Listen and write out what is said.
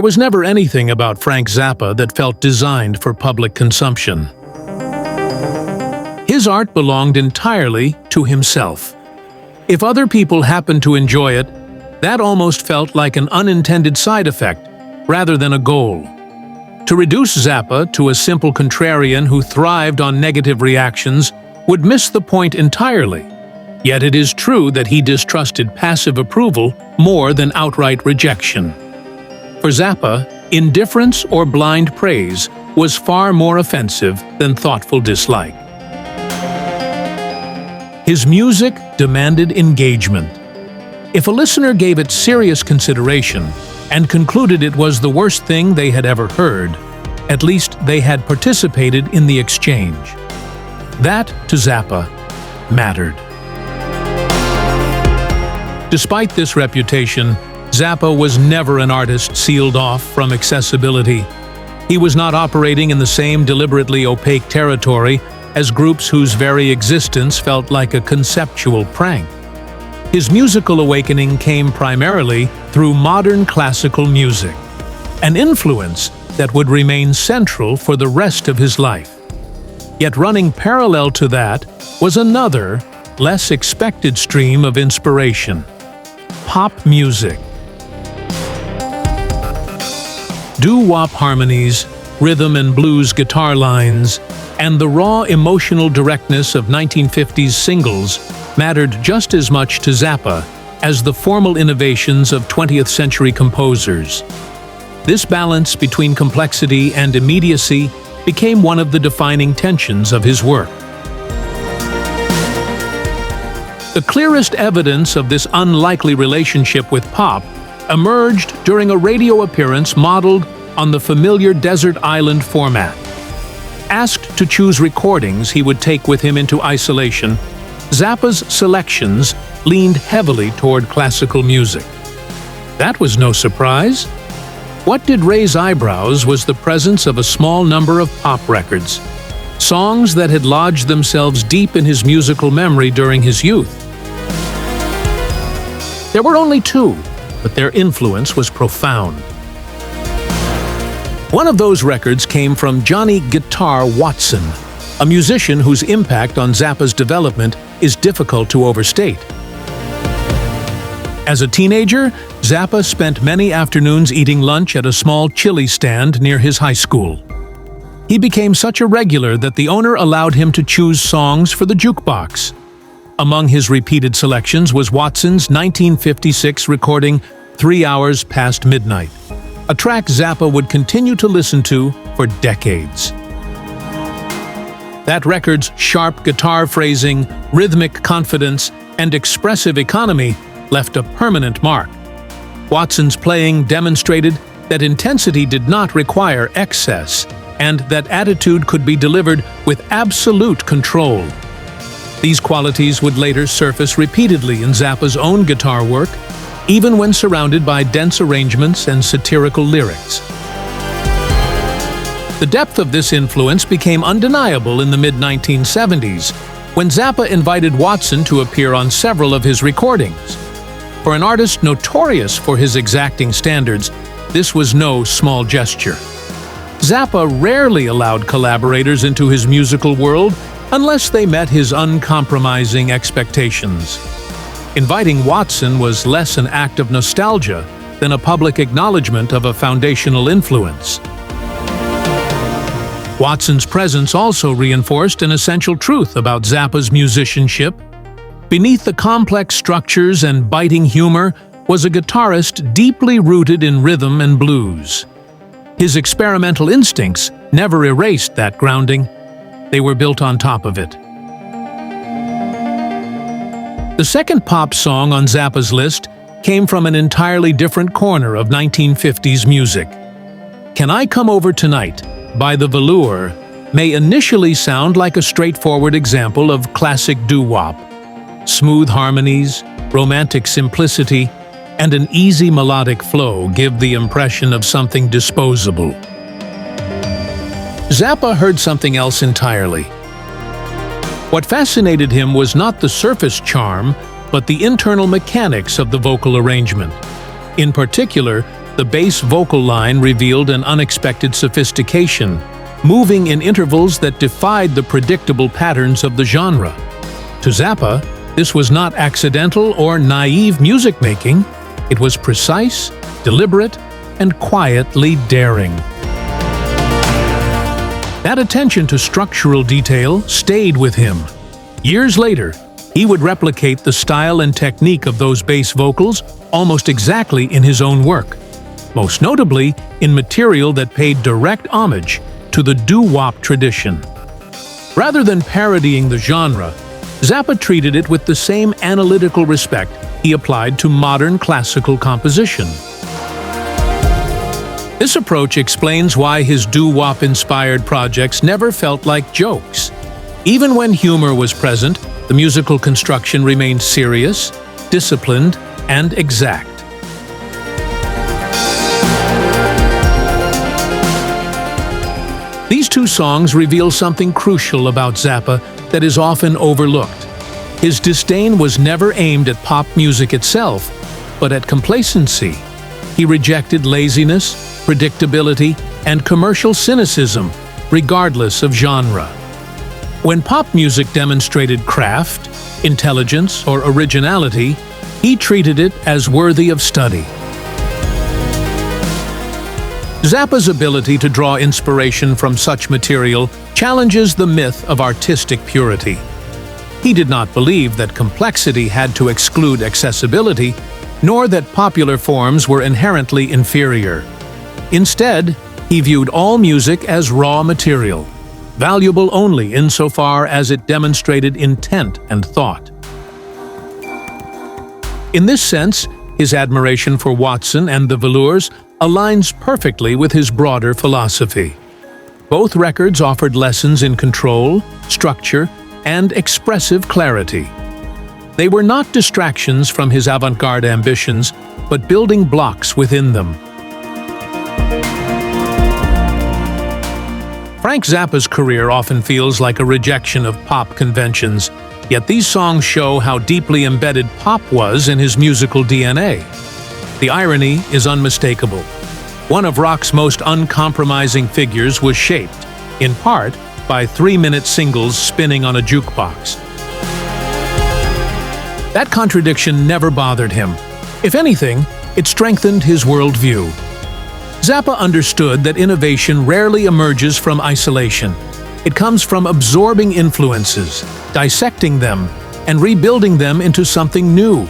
There was never anything about Frank Zappa that felt designed for public consumption. His art belonged entirely to himself. If other people happened to enjoy it, that almost felt like an unintended side effect, rather than a goal. To reduce Zappa to a simple contrarian who thrived on negative reactions would miss the point entirely. Yet it is true that he distrusted passive approval more than outright rejection. For Zappa, indifference or blind praise was far more offensive than thoughtful dislike. His music demanded engagement. If a listener gave it serious consideration and concluded it was the worst thing they had ever heard, at least they had participated in the exchange. That, to Zappa, mattered. Despite this reputation, Zappa was never an artist sealed off from accessibility. He was not operating in the same deliberately opaque territory as groups whose very existence felt like a conceptual prank. His musical awakening came primarily through modern classical music, an influence that would remain central for the rest of his life. Yet running parallel to that was another, less expected stream of inspiration: pop music. Doo-wop harmonies, rhythm and blues guitar lines, and the raw emotional directness of 1950s singles mattered just as much to Zappa as the formal innovations of 20th century composers. This balance between complexity and immediacy became one of the defining tensions of his work. The clearest evidence of this unlikely relationship with pop emerged during a radio appearance modeled on the familiar desert island format. Asked to choose recordings he would take with him into isolation, Zappa's selections leaned heavily toward classical music. That was no surprise. What did raise eyebrows was the presence of a small number of pop records, songs that had lodged themselves deep in his musical memory during his youth. There were only two, but their influence was profound. One of those records came from Johnny "Guitar" Watson, a musician whose impact on Zappa's development is difficult to overstate. As a teenager, Zappa spent many afternoons eating lunch at a small chili stand near his high school. He became such a regular that the owner allowed him to choose songs for the jukebox. Among his repeated selections was Watson's 1956 recording 3 Hours Past Midnight, a track Zappa would continue to listen to for decades. That record's sharp guitar phrasing, rhythmic confidence, and expressive economy left a permanent mark. Watson's playing demonstrated that intensity did not require excess, and that attitude could be delivered with absolute control. These qualities would later surface repeatedly in Zappa's own guitar work, even when surrounded by dense arrangements and satirical lyrics. The depth of this influence became undeniable in the mid-1970s, when Zappa invited Watson to appear on several of his recordings. For an artist notorious for his exacting standards, this was no small gesture. Zappa rarely allowed collaborators into his musical world unless they met his uncompromising expectations. Inviting Watson was less an act of nostalgia than a public acknowledgement of a foundational influence. Watson's presence also reinforced an essential truth about Zappa's musicianship. Beneath the complex structures and biting humor was a guitarist deeply rooted in rhythm and blues. His experimental instincts never erased that grounding. They were built on top of it. The second pop song on Zappa's list came from an entirely different corner of 1950s music. Can I Come Over Tonight by The Velour may initially sound like a straightforward example of classic doo-wop. Smooth harmonies, romantic simplicity, and an easy melodic flow give the impression of something disposable. Zappa heard something else entirely. What fascinated him was not the surface charm, but the internal mechanics of the vocal arrangement. In particular, the bass vocal line revealed an unexpected sophistication, moving in intervals that defied the predictable patterns of the genre. To Zappa, this was not accidental or naive music making, it was precise, deliberate, and quietly daring. That attention to structural detail stayed with him. Years later, he would replicate the style and technique of those bass vocals almost exactly in his own work, most notably in material that paid direct homage to the doo-wop tradition. Rather than parodying the genre, Zappa treated it with the same analytical respect he applied to modern classical composition. This approach explains why his doo-wop-inspired projects never felt like jokes. Even when humor was present, the musical construction remained serious, disciplined, and exact. These two songs reveal something crucial about Zappa that is often overlooked. His disdain was never aimed at pop music itself, but at complacency. He rejected laziness, predictability, and commercial cynicism, regardless of genre. When pop music demonstrated craft, intelligence, or originality, he treated it as worthy of study. Zappa's ability to draw inspiration from such material challenges the myth of artistic purity. He did not believe that complexity had to exclude accessibility, nor that popular forms were inherently inferior. Instead, he viewed all music as raw material, valuable only insofar as it demonstrated intent and thought. In this sense, his admiration for Watson and the Velours aligns perfectly with his broader philosophy. Both records offered lessons in control, structure, and expressive clarity. They were not distractions from his avant-garde ambitions, but building blocks within them. Frank Zappa's career often feels like a rejection of pop conventions, yet these songs show how deeply embedded pop was in his musical DNA. The irony is unmistakable. One of rock's most uncompromising figures was shaped, in part, by 3-minute singles spinning on a jukebox. That contradiction never bothered him. If anything, it strengthened his worldview. Zappa understood that innovation rarely emerges from isolation. It comes from absorbing influences, dissecting them, and rebuilding them into something new.